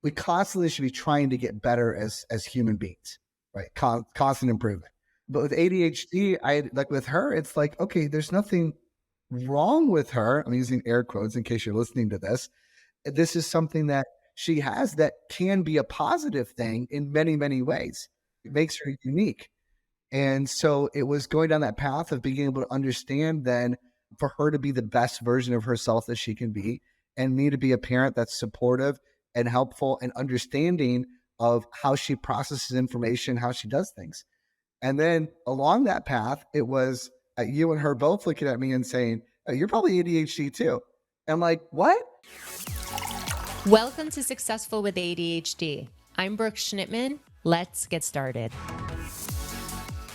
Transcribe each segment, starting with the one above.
we constantly should be trying to get better as human beings, right? Constant improvement. But with ADHD, like with her, it's like, okay, there's nothing wrong with her. I'm using air quotes in case you're listening to this. This is something that she has that can be a positive thing in many, many ways. It makes her unique. And so it was going down that path of being able to understand then for her to be the best version of herself that she can be, and me to be a parent that's supportive and helpful and understanding of how she processes information, how she does things. And then along that path, it was you and her both looking at me and saying, oh, you're probably ADHD too. And I'm like, what? Welcome to Successful with ADHD. I'm Brooke Schnittman. Let's get started.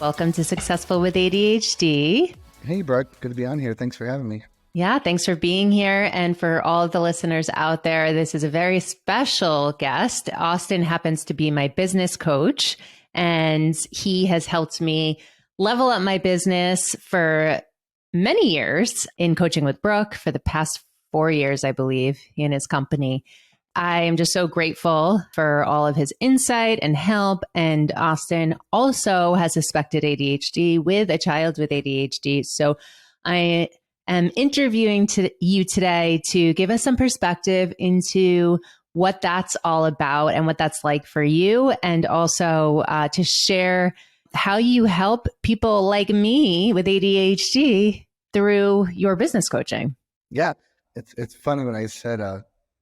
Welcome to Successful with ADHD. Hey, Brooke. Good to be on here. Thanks for having me. Yeah, thanks for being here. And for all of the listeners out there, this is a very special guest. Austin happens to be my business coach, and he has helped me level up my business for many years in coaching with Brooke for the past 4 years, I believe, in his company. I am just so grateful for all of his insight and help. And Austin also has suspected ADHD with a child with ADHD. So I am interviewing you today to give us some perspective into what that's all about and what that's like for you, and also to share how you help people like me with ADHD through your business coaching. Yeah, it's funny when I said,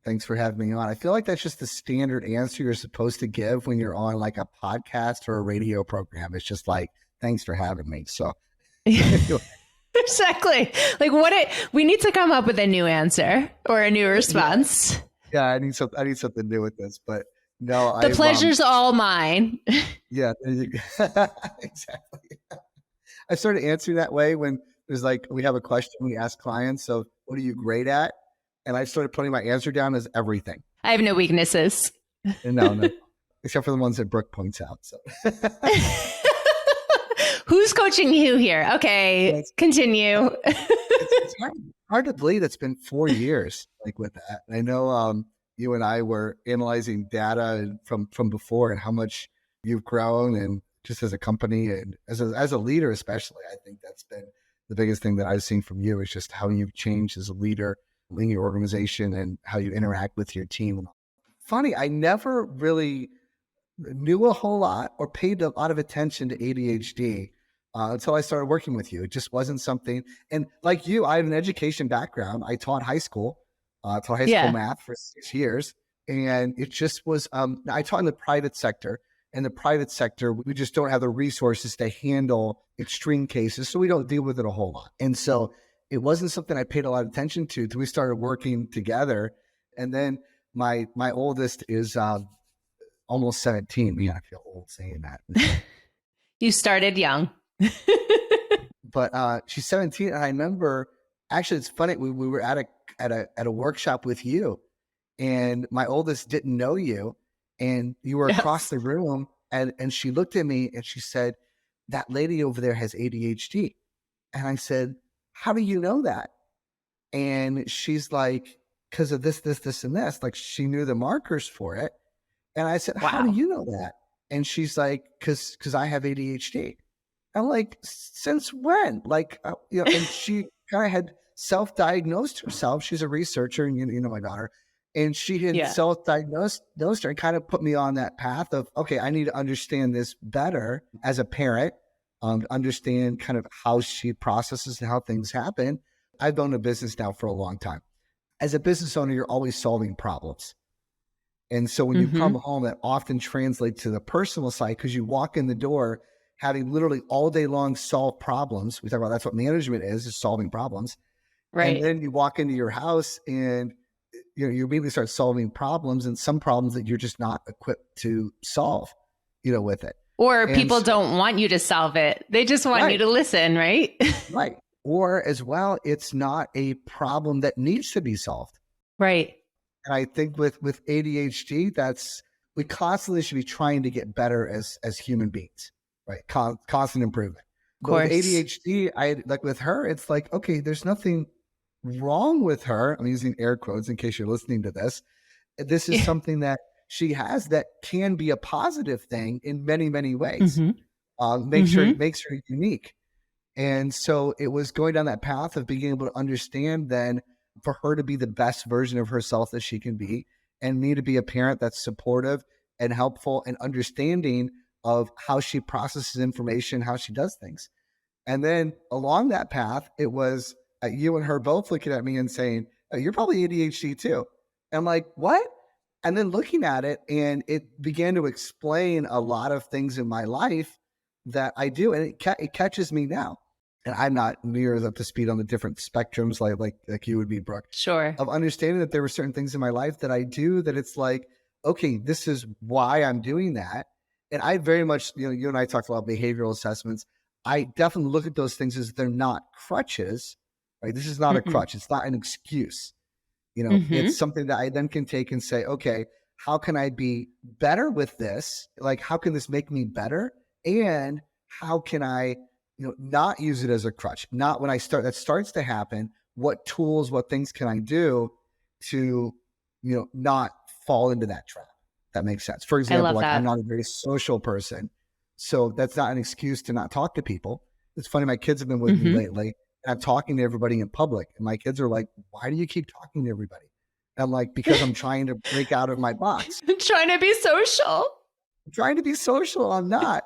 thanks for having me on. I feel like that's just the standard answer you're supposed to give when you're on like a podcast or a radio program. It's just like, thanks for having me. So exactly. Like we need to come up with a new answer or a new response. Yeah, I need something new with this, but no, the pleasure's all mine. Yeah, exactly. I started answering that way when there's like, we have a question we ask clients. So what are you great at? And I started putting my answer down as everything. I have no weaknesses. No, except for the ones that Brooke points out. So who's coaching who here? Okay, continue. It's hard to believe it's been 4 years like with that. I know you and I were analyzing data from before and how much you've grown, and just as a company and as a leader, especially, I think that's been the biggest thing that I've seen from you is just how you've changed as a leader in your organization and how you interact with your team. Funny, I never really knew a whole lot or paid a lot of attention to ADHD until I started working with you. It just wasn't something. And like you, I have an education background. I taught high school, math for 6 years. And it just was, I taught in the private sector. In the private sector, we just don't have the resources to handle extreme cases. So we don't deal with it a whole lot. And so it wasn't something I paid a lot of attention to until we started working together. And then my oldest is almost 17. Man, I feel old saying that. You started young. But she's 17. And I remember, actually, it's funny. We were at a workshop with you, and my oldest didn't know you, and you were across the room, and she looked at me and she said, that lady over there has ADHD. And I said, how do you know that? And she's like, because of this, and this. Like, she knew the markers for it. And I said, how do you know that? And she's like, because I have ADHD. I'm like, since when? Like, and she kind of had self-diagnosed herself. She's a researcher, and you know my daughter. And she had self-diagnosed her and kind of put me on that path of, okay, I need to understand this better as a parent, understand kind of how she processes and how things happen. I've owned a business now for a long time. As a business owner, you're always solving problems. And so when you come home, that often translates to the personal side, because you walk in the door having literally all day long solve problems. We talk about that's what management is solving problems. Right. And then you walk into your house and you immediately start solving problems, and some problems that you're just not equipped to solve, with it. Or people don't want you to solve it. They just want you to listen, right? Right. Or as well, it's not a problem that needs to be solved. Right. And I think with ADHD, we constantly should be trying to get better as human beings, right? Constant improvement. But with ADHD, like with her, it's like, okay, there's nothing wrong with her. I'm using air quotes in case you're listening to this. This is something that she has that can be a positive thing in many, many ways. Mm-hmm. Makes her Mm-hmm. makes her unique. And so it was going down that path of being able to understand then for her to be the best version of herself that she can be, and me to be a parent that's supportive and helpful and understanding of how she processes information, how she does things. And then along that path, it was you and her both looking at me and saying, oh, you're probably ADHD too. And I'm like, what? And then looking at it, and it began to explain a lot of things in my life that I do. And it catches me now. And I'm not near as up to speed on the different spectrums like you would be, Brooke, Sure. of understanding that there were certain things in my life that I do that it's like, okay, this is why I'm doing that. And I very much, you and I talked about behavioral assessments. I definitely look at those things as they're not crutches, right? This is not a Mm-mm. crutch. It's not an excuse. It's Mm-hmm. something that I then can take and say, okay, how can I be better with this? Like, how can this make me better? And how can I, not use it as a crutch? Not when that starts to happen, what tools, what things can I do to, not fall into that trap? That makes sense. For I example, love like I'm that. not a very social person. So that's not an excuse to not talk to people. It's funny. My kids have been with me Mm-hmm. lately. I'm talking to everybody in public, and my kids are like, why do you keep talking to everybody? And I'm like, because I'm trying to break out of my box. Trying to be social. I'm trying to be social. I'm not.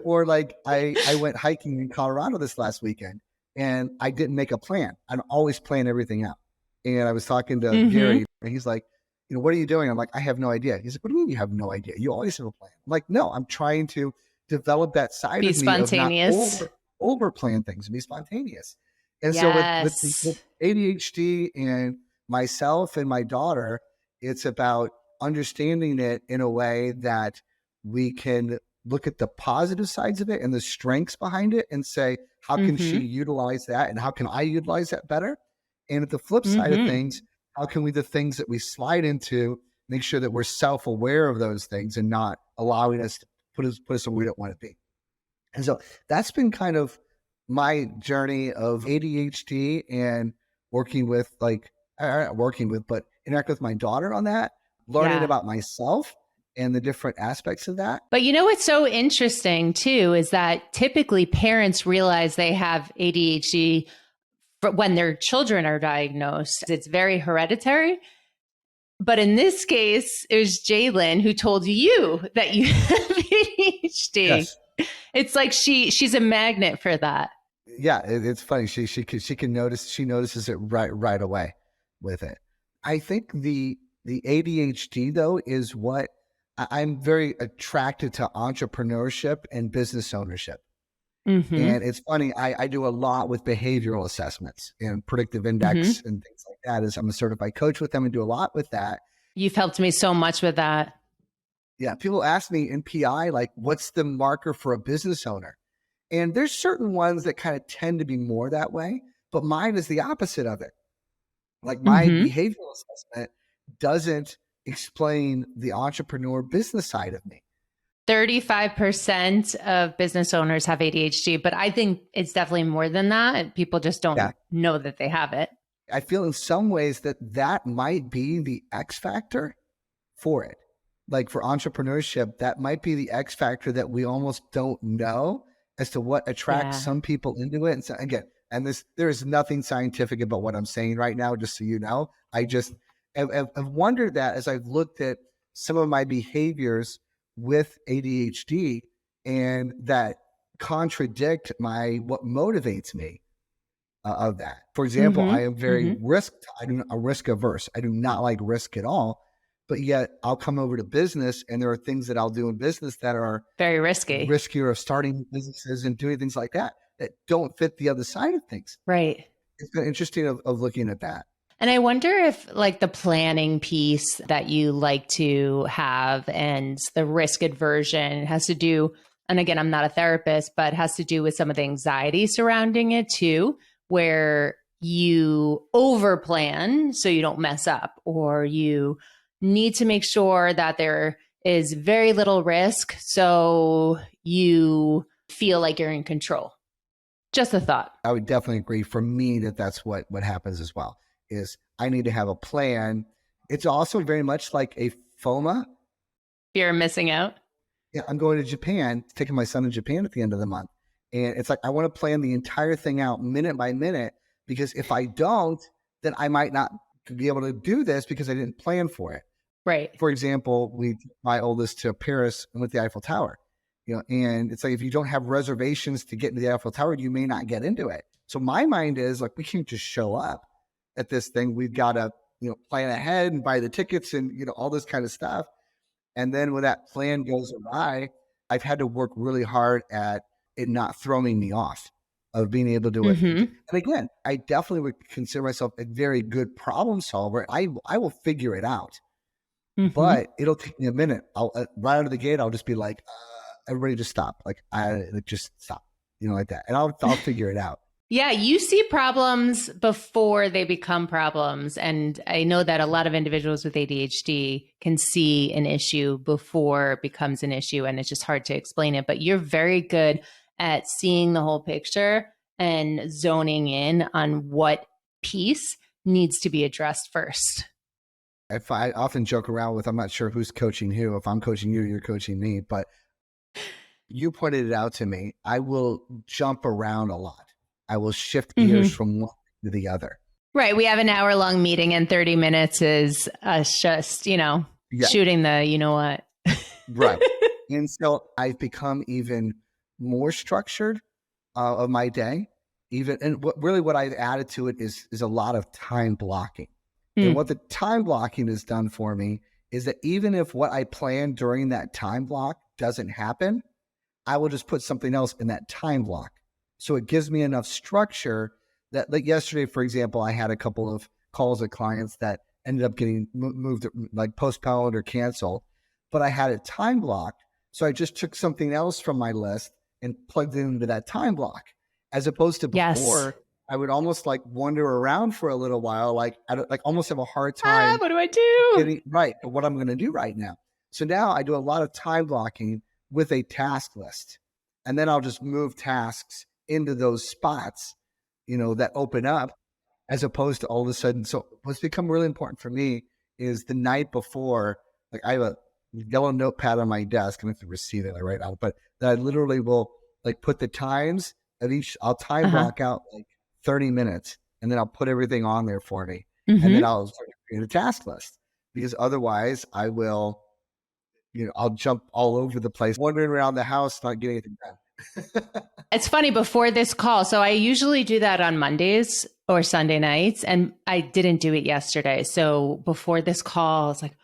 Or like I went hiking in Colorado this last weekend, and I didn't make a plan. I always plan everything out. And I was talking to Mm-hmm. Gary, and he's like, what are you doing? I'm like, I have no idea. He's like, what do you mean you have no idea? You always have a plan. I'm like, no, I'm trying to develop that side Be of me of not spontaneous. over plan things and be spontaneous. And so with Yes. ADHD and myself and my daughter, it's about understanding it in a way that we can look at the positive sides of it and the strengths behind it and say, how can she Mm-hmm. utilize that? And how can I utilize that better? And at the flip side of Mm-hmm. things, how can we, the things that we slide into, make sure that we're self-aware of those things and not allowing us to put us where we don't want to be. And so that's been kind of my journey of ADHD and working with but interact with my daughter on that, learning Yeah. about myself and the different aspects of that. But you know what's so interesting too is that typically parents realize they have ADHD when their children are diagnosed. It's very hereditary. But in this case, it was Jalen who told you that you have ADHD. Yes. It's like she's a magnet for that. Yeah, it's funny. She can notice. She notices it right away with it. I think the ADHD though is what I'm very attracted to entrepreneurship and business ownership. Mm-hmm. And it's funny. I do a lot with behavioral assessments and predictive index Mm-hmm. and things like that. As I'm a certified coach with them and do a lot with that. You've helped me so much with that. Yeah, people ask me in PI like, what's the marker for a business owner? And there's certain ones that kind of tend to be more that way, but mine is the opposite of it. Like my Mm-hmm. behavioral assessment doesn't explain the entrepreneur business side of me. 35% of business owners have ADHD, but I think it's definitely more than that. People just Yeah. don't know that they have it. I feel in some ways that might be the X factor for it. Like for entrepreneurship, that might be the X factor that we almost don't know as to what attracts Yeah. some people into it. And so again, there is nothing scientific about what I'm saying right now, just so you know. I just have wondered that as I've looked at some of my behaviors with ADHD and that contradict what motivates me of that. For example, I am Mm-hmm. very Mm-hmm. risk averse. I do not like risk at all, but yet I'll come over to business and there are things that I'll do in business that are Very risky. riskier of starting businesses and doing things like that don't fit the other side of things. Right. It's been interesting of looking at that. And I wonder if, like, the planning piece that you like to have and the risk aversion has to do, and again, I'm not a therapist, but has to do with some of the anxiety surrounding it too, where you over plan so you don't mess up, or you need to make sure that there is very little risk so you feel like you're in control. Just a thought. I would definitely agree. For me, that's what happens as well. Is I need to have a plan. It's also very much like a FOMA, Fear of missing out. Yeah, I'm going to Japan, taking my son to Japan at the end of the month. And it's like, I want to plan the entire thing out minute by minute, because if I don't, then I might not be able to do this because I didn't plan for it. Right. For example, we took my oldest to Paris and went to the Eiffel Tower, and it's like, if you don't have reservations to get into the Eiffel Tower, you may not get into it. So my mind is like, we can't just show up at this thing. We've got to, plan ahead and buy the tickets and, all this kind of stuff. And then when that plan goes awry, I've had to work really hard at it not throwing me off, of being able to do it. Mm-hmm. And again, I definitely would consider myself a very good problem solver. I will figure it out, but it'll take me a minute. I'll right out of the gate, I'll just be like, everybody just stop. Like, just stop, like that. And I'll figure it out. Yeah, you see problems before they become problems. And I know that a lot of individuals with ADHD can see an issue before it becomes an issue, and it's just hard to explain it. But you're very good at seeing the whole picture and zoning in on what piece needs to be addressed first. If I often joke around with, I'm not sure who's coaching who. If I'm coaching you, you're coaching me. But you pointed it out to me. I will jump around a lot. I will shift gears from one to the other. Right. We have an hour-long meeting, and 30 minutes is us just, shooting the, what. Right. And so I've become even more structured of my day. And what I've added to it is a lot of time blocking. And what the time blocking has done for me is that even if what I planned during that time block doesn't happen, I will just put something else in that time block. So it gives me enough structure that, like yesterday, for example, I had a couple of calls with clients that ended up getting moved, like postponed or canceled, but I had it time blocked. So I just took something else from my list and plugged it into that time block, as opposed to before. I would almost like wander around for a little while, like almost have a hard time. What do I do? Getting right, what I'm going to do right now. So now I do a lot of time blocking with a task list, and then I'll just move tasks into those spots, that open up, as opposed to all of a sudden. So what's become really important for me is the night before, like, I have a yellow notepad on my desk, and I have to receive it, I write out, but that I literally will like put the times of each. I'll time block out like 30 minutes, and then I'll put everything on there for me. And then I'll create a task list, because otherwise I will, I'll jump all over the place, wandering around the house, not getting anything done. It's funny, before this call, so I usually do that on Mondays or Sunday nights, and I didn't do it yesterday. So before this call, I was like,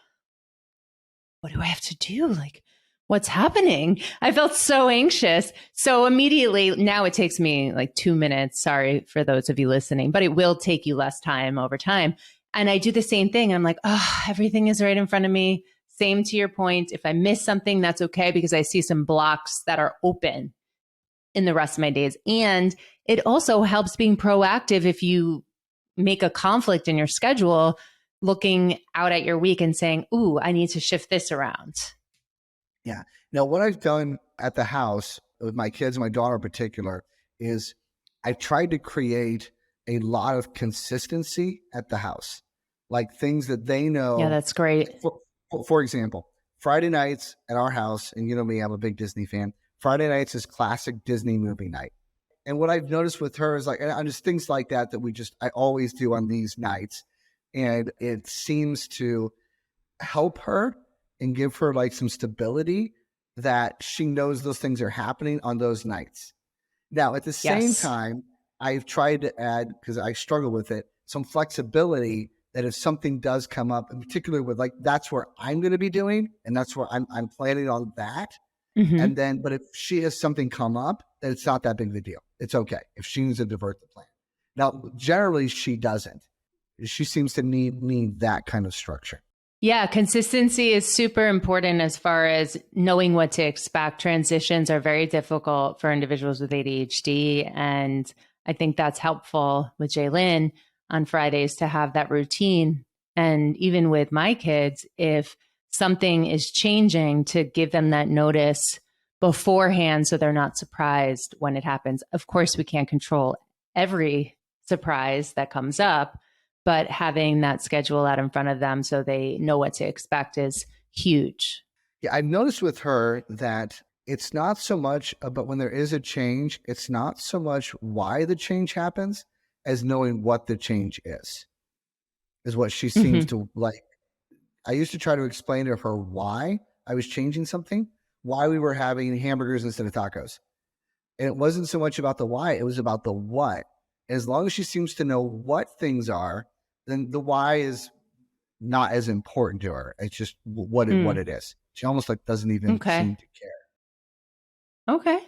what do I have to do? Like, what's happening? I felt so anxious. So immediately, now it takes me like 2 minutes. Sorry for those of you listening, but it will take you less time over time. And I do the same thing. I'm like, everything is right in front of me. Same to your point. If I miss something, that's okay, because I see some blocks that are open in the rest of my days. And it also helps being proactive if you make a conflict in your schedule, looking out at your week and saying, ooh, I need to shift this around. Yeah. Now, what I've done at the house with my kids and my daughter in particular is I've tried to create a lot of consistency at the house, like things that they know. Yeah, that's great. For example, Friday nights at our house, and me, I'm a big Disney fan. Friday nights is classic Disney movie night. And what I've noticed with her is and just things like that I always do on these nights. And it seems to help her and give her like some stability, that she knows those things are happening on those nights. Now, at the same time, I've tried to add, because I struggle with it, some flexibility, that if something does come up, in particular with like, that's where I'm going to be doing, and that's where I'm planning on that. And then, but if she has something come up, then it's not that big of a deal. It's okay if she needs to divert the plan. Now, generally she doesn't. She seems to need that kind of structure. Yeah, consistency is super important as far as knowing what to expect. Transitions are very difficult for individuals with ADHD. And I think that's helpful with Jaylin on Fridays to have that routine. And even with my kids, if something is changing, to give them that notice beforehand so they're not surprised when it happens. Of course, we can't control every surprise that comes up, but having that schedule out in front of them so they know what to expect is huge. Yeah, I've noticed with her that it's not so much about when there is a change, it's not so much why the change happens as knowing what the change is what she seems Hmm. to like. I used to try to explain to her why I was changing something, why we were having hamburgers instead of tacos. And it wasn't so much about the why, it was about the what. As long as she seems to know what things are, then the why is not as important to her. It's just what Mm. it is. She almost like doesn't even Okay. seem to care. Okay.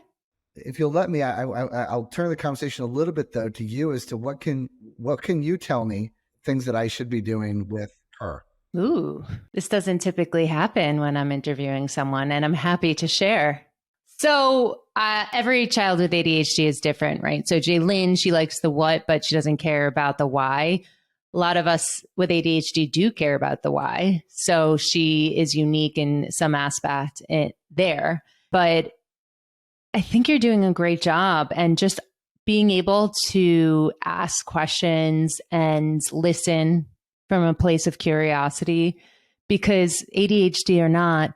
If you'll let me, I'll turn the conversation a little bit though to you as to what can you tell me things that I should be doing with her. Ooh, this doesn't typically happen when I'm interviewing someone, and I'm happy to share. So, every child with ADHD is different, right? So, Jaylin, she likes the what, but she doesn't care about the why. A lot of us with ADHD do care about the why. So, she is unique in some aspect there. But I think you're doing a great job, and just being able to ask questions and listen from a place of curiosity, because ADHD or not,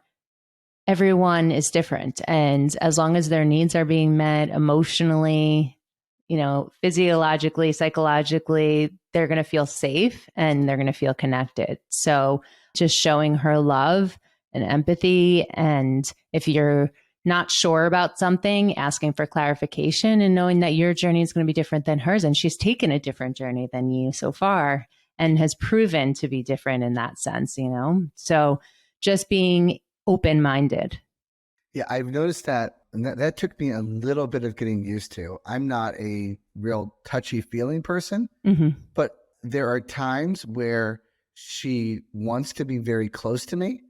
everyone is different. And as long as their needs are being met emotionally, physiologically, psychologically, they're going to feel safe and they're going to feel connected. So just showing her love and empathy. And if you're not sure about something, asking for clarification and knowing that your journey is going to be different than hers. And she's taken a different journey than you so far and has proven to be different in that sense. So just being open minded. Yeah, I've noticed that, and that took me a little bit of getting used to. I'm not a real touchy feeling person, Mm-hmm. but there are times where she wants to be very close to me.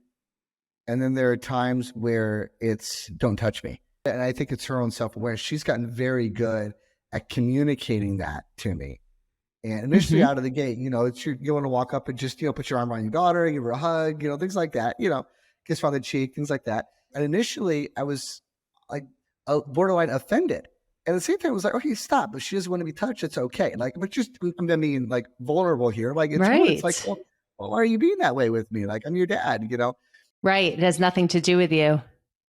And then there are times where it's don't touch me. And I think it's her own self awareness. She's gotten very good at communicating that to me. And initially Mm-hmm. out of the gate, you want to walk up and just, put your arm around your daughter, give her a hug, things like that, kiss her on the cheek, things like that. And initially I was like borderline offended. And at the same time, I was like, okay, stop. But she doesn't want to be touched. It's okay. Like, but just I'm being like vulnerable here. Like, it's rude. It's like, Right. well, why are you being that way with me? Like, I'm your dad. Right. It has nothing to do with you.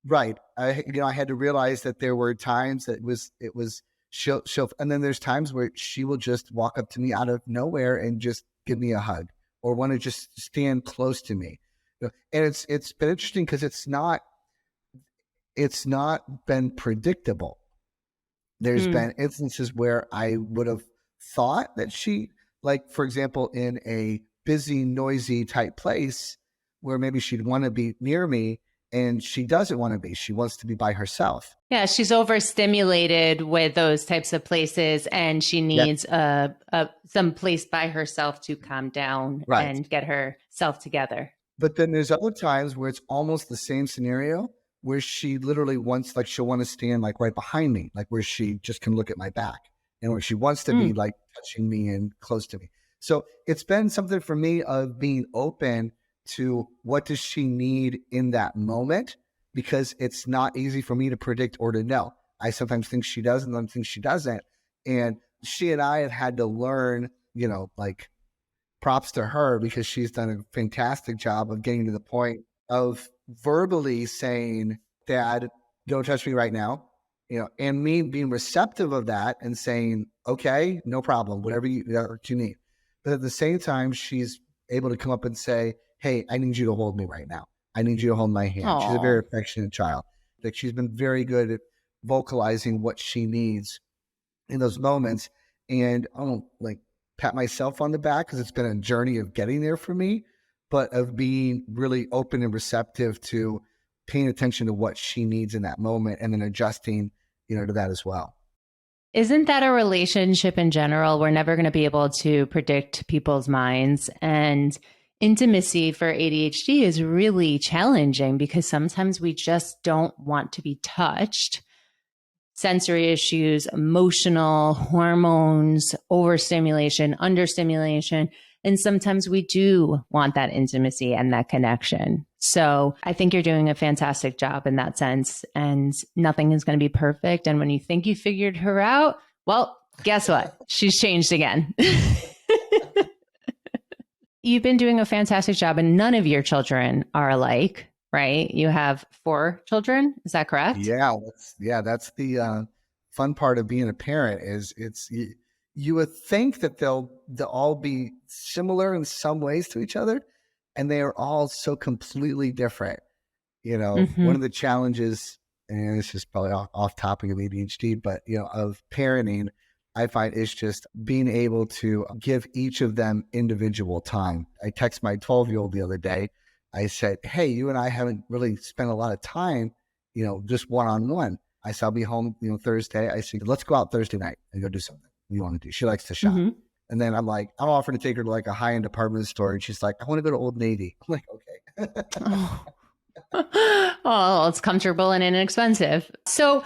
Right. I had to realize that there were times that it was she'll, and then there's times where she will just walk up to me out of nowhere and just give me a hug or want to just stand close to me. And it's been interesting because it's not been predictable. There's Mm. been instances where I would have thought that like, for example, in a busy, noisy type place where maybe she'd want to be near me and she doesn't want to be. She wants to be by herself. Yeah, she's overstimulated with those types of places, and she Yeah, needs some place by herself to calm down right. and get herself together. But then there's other times where it's almost the same scenario where she literally wants, like, she'll want to stand like right behind me, like where she just can look at my back and where she wants to be Mm. like touching me and close to me. So it's been something for me of being open to what does she need in that moment, because it's not easy for me to predict or to know. I sometimes think she does and sometimes think she doesn't. And she and I have had to learn, like, props to her because she's done a fantastic job of getting to the point of verbally saying, Dad, don't touch me right now. And me being receptive of that and saying, okay, no problem, whatever you need. But at the same time, she's able to come up and say, hey, I need you to hold me right now. I need you to hold my hand. She's a very Oh, affectionate child. Like, she's been very good at vocalizing what she needs in those moments. And I don't like pat myself on the back because it's been a journey of getting there for me, but of being really open and receptive to paying attention to what she needs in that moment and then adjusting, to that as well. isn't that a relationship in general? We're never going to be able to predict people's minds. And intimacy for ADHD is really challenging because sometimes we just don't want to be touched. Sensory issues, emotional, hormones, overstimulation, understimulation. And sometimes we do want that intimacy and that connection. So I think you're doing a fantastic job in that sense. And nothing is going to be perfect. And when you think you figured her out, well, guess what? She's changed again. You've been doing a fantastic job, and none of your children are alike. right? You have 4 children. Is that correct? That's the fun part of being a parent is you would think that they'll all be similar in some ways to each other, and they are all so completely different. One of Hmm. the challenges, and this is probably off topic of ADHD, but of parenting, I find is just being able to give each of them individual time. I text my 12-year-old the other day. I said, "Hey, you and I haven't really spent a lot of time, just one-on-one." I said, "I'll be home, Thursday." I said, "Let's go out Thursday night and go do something you want to do." She likes to shop. Hmm. And then I'm offering to take her to like a high-end department store. And she's like, "I want to go to Old Navy." I'm like, "Okay." Oh. Oh, it's comfortable and inexpensive. So,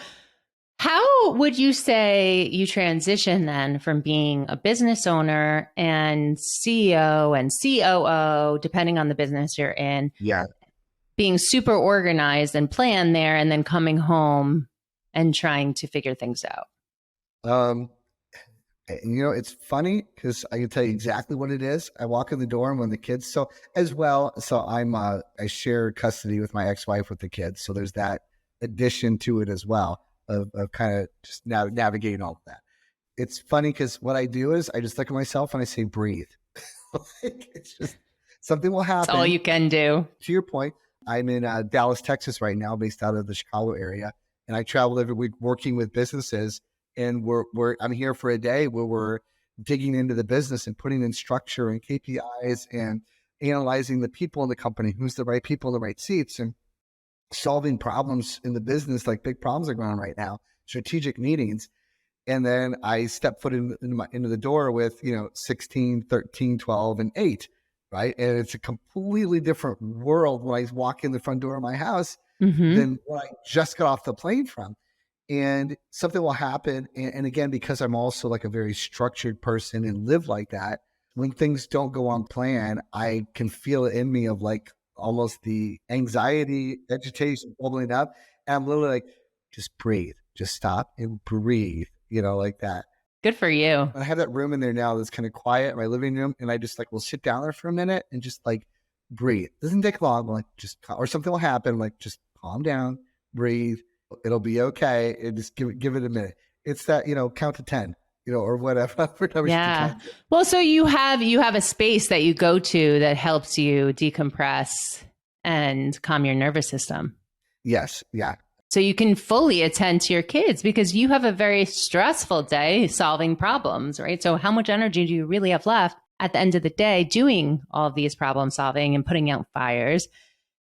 how would you say you transition then from being a business owner and CEO and COO, depending on the business you're in, Yeah. being super organized and planned there, and then coming home and trying to figure things out? Um, it's funny because I can tell you exactly what it is. I walk in the door and when the kids, so I share custody with my ex-wife with the kids. So there's that addition to it as well of kind of just navigating all of that. It's funny because what I do is I just look at myself and I say, breathe. It's just something will It's all happen. you can do. To your point, I'm in Dallas, Texas right now, based out of the Chicago area, and I travel every week working with businesses. And I'm here for a day where we're digging into the business and putting in structure and KPIs and analyzing the people in the company, who's the right people in the right seats, and solving problems in the business, like big problems are going on right now, strategic meetings. And then I step foot into the door with, 16, 13, 12, and 8, right? And it's a completely different world when I walk in the front door of my house Hmm. than when I just got off the plane from. And something will happen. And again, because I'm also like a very structured person and live like that, when things don't go on plan, I can feel it in me of like almost the anxiety, agitation bubbling up. And I'm literally like, just breathe, just stop and breathe, like that. Good for you. I have that room in there now that's kind of quiet, my living room, and I just like will sit down there for a minute and just like breathe. Doesn't take long, like or something will happen, like just calm down, breathe. It'll be okay, and just give it a minute. It's that count to 10, or whatever numbers you Yeah. can do. Well, so you have a space that you go to that helps you decompress and calm your nervous system. Yes, yeah, So you can fully attend to your kids because you have a very stressful day solving problems, right? So how much energy do you really have left at the end of the day doing all of these problem solving and putting out fires?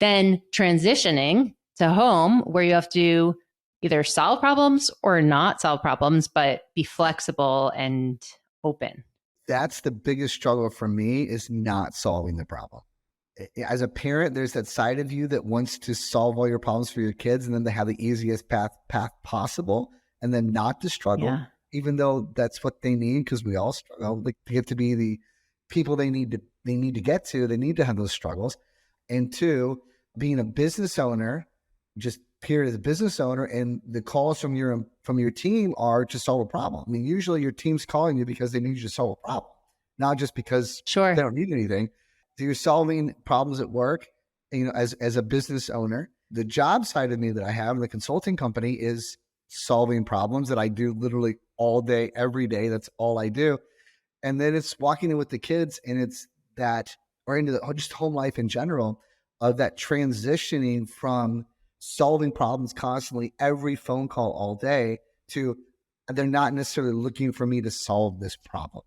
Then transitioning to home where you have to either solve problems or not solve problems, but be flexible and open. that's the biggest struggle for me is not solving the problem. As a parent, there's that side of you that wants to solve all your problems for your kids and then they have the easiest path possible and then not to struggle, Yeah. even though that's what they need because we all struggle. Like to get to be the people they need to get to, they need to have those struggles. And two, being a business owner, just period as a business owner, and the calls from your team are to solve a problem. I mean, usually your team's calling you because they need you to solve a problem, not just because they Sure. don't need anything. So you're solving problems at work, as a business owner. The job side of me that I have in the consulting company is solving problems that I do literally all day, every day. That's all I do. And then it's walking in with the kids and it's that, or into just home life in general, of that transitioning from solving problems constantly, every phone call all day, to they're not necessarily looking for me to solve this problem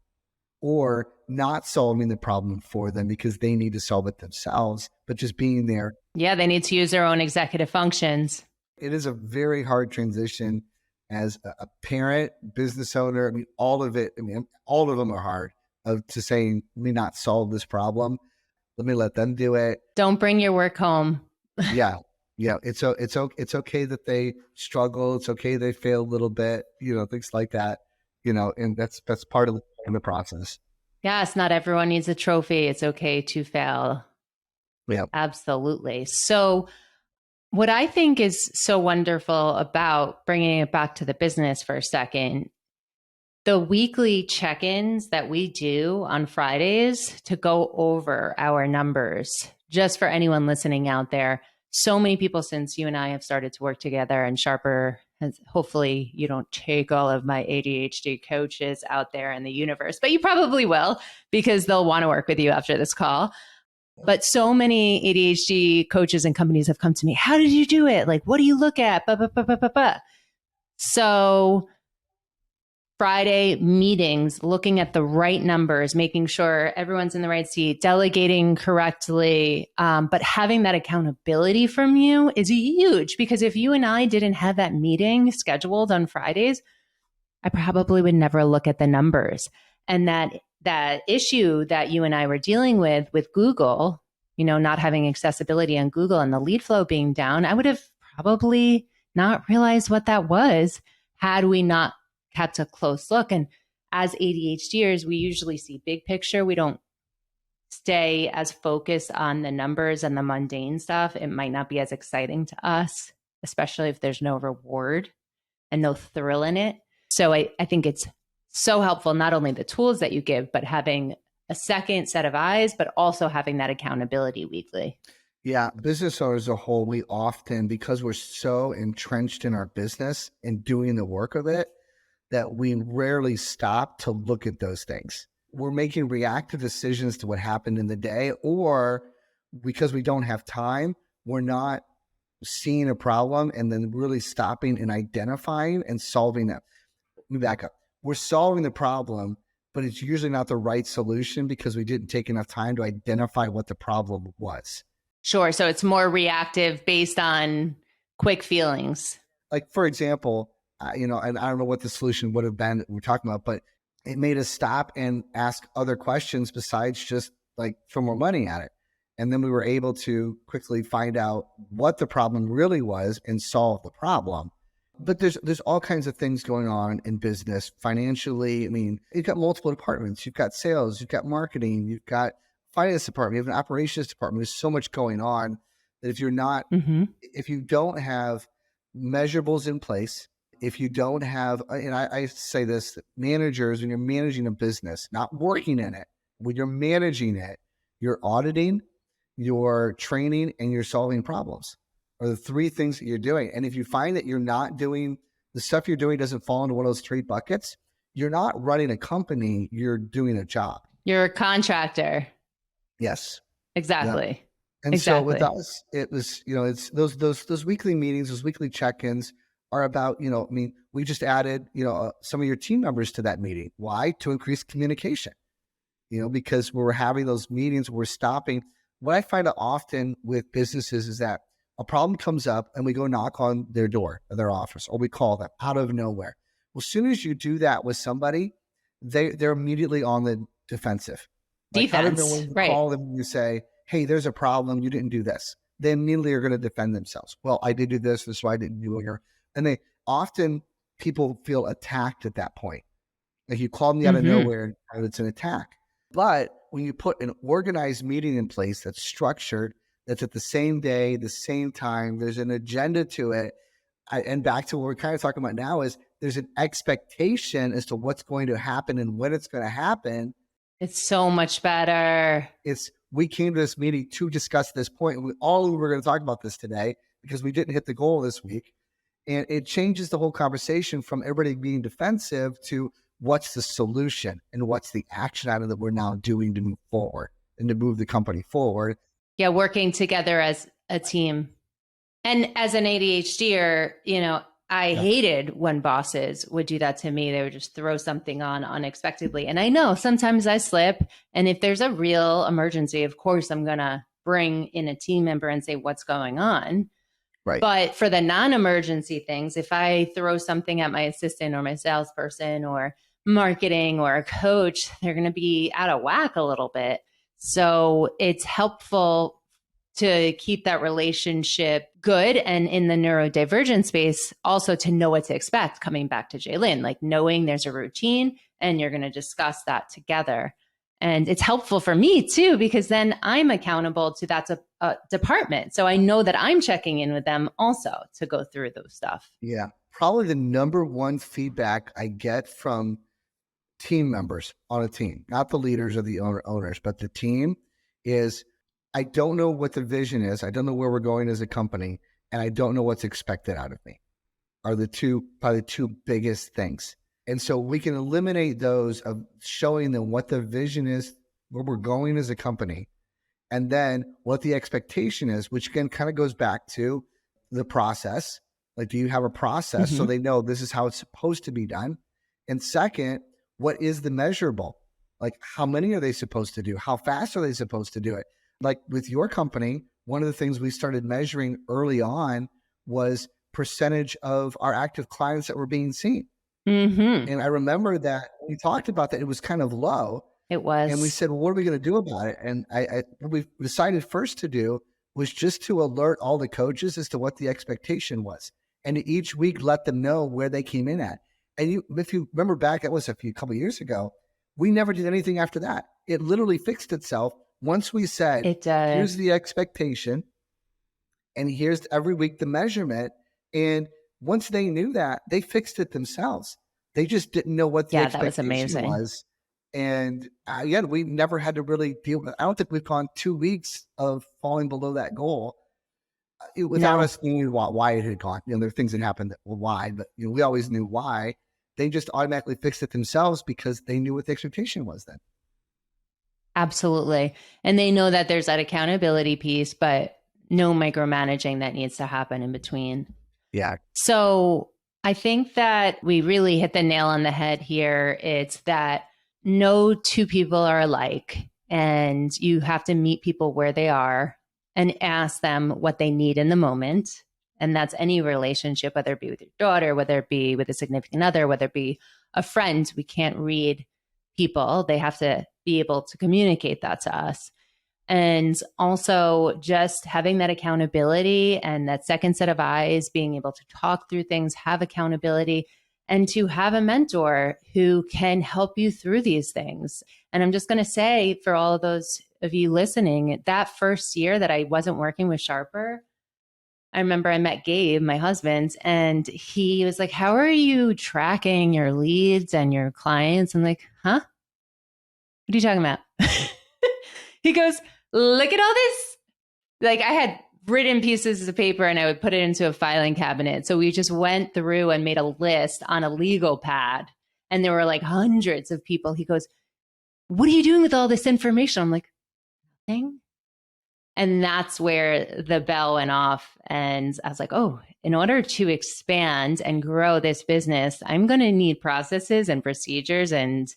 or not solving the problem for them because they need to solve it themselves, but just being there. Yeah, they need to use their own executive functions. It is a very hard transition as a parent, business owner. I mean, all of it. I mean, all of them are hard. Of to saying, let me not solve this problem. Let me let them do it. Don't bring your work home. Yeah, yeah. It's okay that they struggle. It's okay they fail a little bit. Things like that. And that's part of the process. Yes, not everyone needs a trophy. It's okay to fail. Yeah. Absolutely. So, what I think is so wonderful about bringing it back to the business for a second, the weekly check ins that we do on Fridays to go over our numbers, just for anyone listening out there. so many people since you and I have started to work together, and Sharper has, hopefully you don't take all of my ADHD coaches out there in the universe, but you probably will because they'll want to work with you after this call. But so many ADHD coaches and companies have come to me. How did you do it? Like, what do you look at? Bah, bah, bah, bah, bah, bah. So Friday meetings, looking at the right numbers, making sure everyone's in the right seat, delegating correctly, but having that accountability from you is huge, because if you and I didn't have that meeting scheduled on Fridays, I probably would never look at the numbers. And that issue that you and I were dealing with Google, not having accessibility on Google and the lead flow being down, I would have probably not realized what that was had we not kept a close look. And as ADHDers, we usually see big picture. We don't stay as focused on the numbers and the mundane stuff. It might not be as exciting to us, especially if there's no reward and no thrill in it. So I think it's so helpful, not only the tools that you give, but having a second set of eyes, but also having that accountability weekly. Yeah, business owners as a whole, we often, because we're so entrenched in our business and doing the work of it, that we rarely stop to look at those things. We're making reactive decisions to what happened in the day, or because we don't have time, we're not seeing a problem and then really stopping and identifying and solving that. Let me back up. We're solving the problem, but it's usually not the right solution because we didn't take enough time to identify what the problem was. Sure. So it's more reactive based on quick feelings. Like, for example, and I don't know what the solution would have been that we're talking about, but it made us stop and ask other questions besides just like throw more money at it. And then we were able to quickly find out what the problem really was and solve the problem. But there's all kinds of things going on in business financially. I mean, you've got multiple departments. You've got sales, you've got marketing, you've got finance department, you have an operations department. There's so much going on that if you don't have measurables in place, if you don't have, and I say this, managers, when you're managing a business, not working in it, when you're managing it, you're auditing, you're training, and you're solving problems are the three things that you're doing. And if you find that you're not doing, the stuff you're doing doesn't fall into one of those three buckets, you're not running a company, you're doing a job. You're a contractor. Yes. Exactly. Yeah. And so with us, it was, it's those weekly meetings, those weekly check-ins are about, we just added, some of your team members to that meeting. Why? To increase communication, because we're having those meetings, we're stopping. What I find out often with businesses is that a problem comes up and we go knock on their door or their office, or we call them out of nowhere. Well, as soon as you do that with somebody, they're immediately on the defensive. Defense, like, out of nowhere, you right? Call them and you say, "Hey, there's a problem. You didn't do this." They immediately are going to defend themselves. Well, I did do this. This is why I didn't do it. And they often, people feel attacked at that point. Like, you call me out of nowhere and it's an attack. But when you put an organized meeting in place that's structured, that's at the same day, the same time, there's an agenda to it. And back to what we're kind of talking about now is there's an expectation as to what's going to happen and when it's going to happen. It's so much better. We came to this meeting to discuss this point. We were going to talk about this today because we didn't hit the goal this week. And it changes the whole conversation from everybody being defensive to what's the solution and what's the action item that we're now doing to move forward and to move the company forward. Yeah, working together as a team. And as an ADHDer, I hated when bosses would do that to me. They would just throw something on unexpectedly. And I know sometimes I slip. And if there's a real emergency, of course, I'm going to bring in a team member and say, what's going on? Right. But for the non-emergency things, if I throw something at my assistant or my salesperson or marketing or a coach, they're going to be out of whack a little bit. So it's helpful to keep that relationship good. And in the neurodivergent space, also to know what to expect, coming back to Jaylin, like knowing there's a routine and you're going to discuss that together. And it's helpful for me too, because then I'm accountable to that department. So I know that I'm checking in with them also to go through those stuff. Yeah. Probably the number one feedback I get from team members on a team, not the leaders or the owners, but the team, is I don't know what the vision is. I don't know where we're going as a company, and I don't know what's expected out of me are probably the two biggest things. And so we can eliminate those of showing them what the vision is, where we're going as a company, and then what the expectation is, which again kind of goes back to the process. Like, do you have a process so they know this is how it's supposed to be done? And second, what is the measurable? Like, how many are they supposed to do? How fast are they supposed to do it? Like with your company, one of the things we started measuring early on was percentage of our active clients that were being seen. And I remember that we talked about that. It was kind of low. It was. And we said, well, what are we going to do about it? And what we decided first to do was just to alert all the coaches as to what the expectation was. And each week, let them know where they came in at. And if you remember back, that was couple of years ago, we never did anything after that. It literally fixed itself once we said, here's the expectation, and here's every week the measurement. And once they knew that, they fixed it themselves. They just didn't know what the expectation was. And again, we never had to really deal with it. I don't think we've gone 2 weeks of falling below that goal without us knowing why it had gone. There are things that happened that were why, but we always knew why. They just automatically fixed it themselves because they knew what the expectation was then. Absolutely. And they know that there's that accountability piece, but no micromanaging that needs to happen in between. Yeah. So I think that we really hit the nail on the head here. It's that no two people are alike, and you have to meet people where they are and ask them what they need in the moment. And that's any relationship, whether it be with your daughter, whether it be with a significant other, whether it be a friend. We can't read people. They have to be able to communicate that to us. And also just having that accountability and that second set of eyes, being able to talk through things, have accountability, and to have a mentor who can help you through these things. And I'm just going to say, for all of those of you listening, that first year that I wasn't working with Sharper, I remember I met Gabe, my husband, and he was like, how are you tracking your leads and your clients? I'm like, huh? What are you talking about? He goes, look at all this. Like, I had written pieces of paper and I would put it into a filing cabinet. So we just went through and made a list on a legal pad. And there were like hundreds of people. He goes, what are you doing with all this information? I'm like, nothing. And that's where the bell went off. And I was like, oh, in order to expand and grow this business, I'm going to need processes and procedures and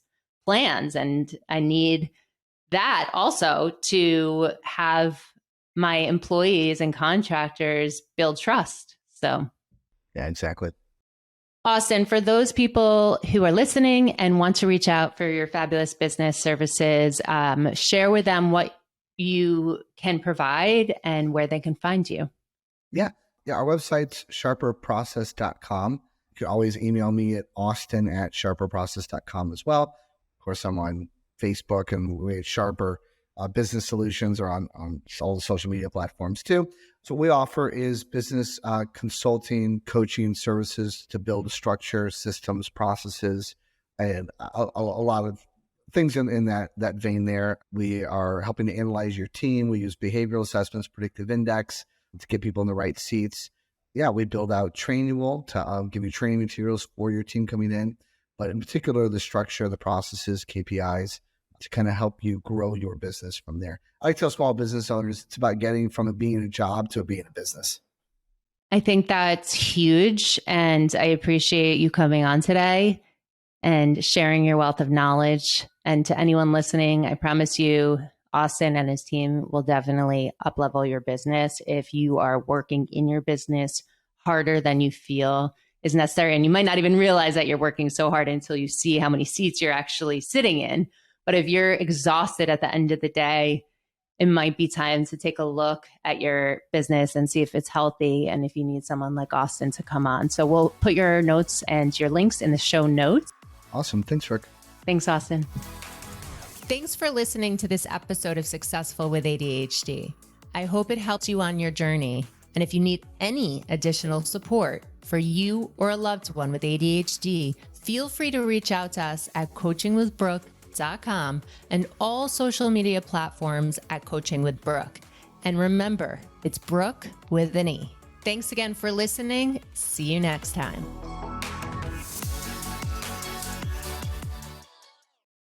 plans. And I need that also to have my employees and contractors build trust. So, yeah, exactly. Austin, for those people who are listening and want to reach out for your fabulous business services, share with them what you can provide and where they can find you. Yeah. Our website's sharperprocess.com. You can always email me at austin@sharperprocess.com as well. Of course, I'm on Facebook, and we have Sharper Business Solutions are on all the social media platforms too. So what we offer is business consulting, coaching services to build structure, systems, processes, and a lot of things in that vein there. We are helping to analyze your team. We use behavioral assessments, predictive index to get people in the right seats. Yeah, we build out Trainable to give you training materials for your team coming in, but in particular, the structure, the processes, KPIs, to kind of help you grow your business from there. I tell small business owners, it's about getting from it being a job to it being a business. I think that's huge. And I appreciate you coming on today and sharing your wealth of knowledge. And to anyone listening, I promise you, Austin and his team will definitely up-level your business if you are working in your business harder than you feel is necessary. And you might not even realize that you're working so hard until you see how many seats you're actually sitting in. But if you're exhausted at the end of the day, it might be time to take a look at your business and see if it's healthy and if you need someone like Austin to come on. So we'll put your notes and your links in the show notes. Awesome. Thanks, Rick. Thanks, Austin. Thanks for listening to this episode of Successful with ADHD. I hope it helped you on your journey. And if you need any additional support for you or a loved one with ADHD, feel free to reach out to us at Coaching with Brooke coachingwithbrooke.com and all social media platforms at Coaching with Brooke. And remember, it's Brooke with an E. Thanks again for listening. See you next time.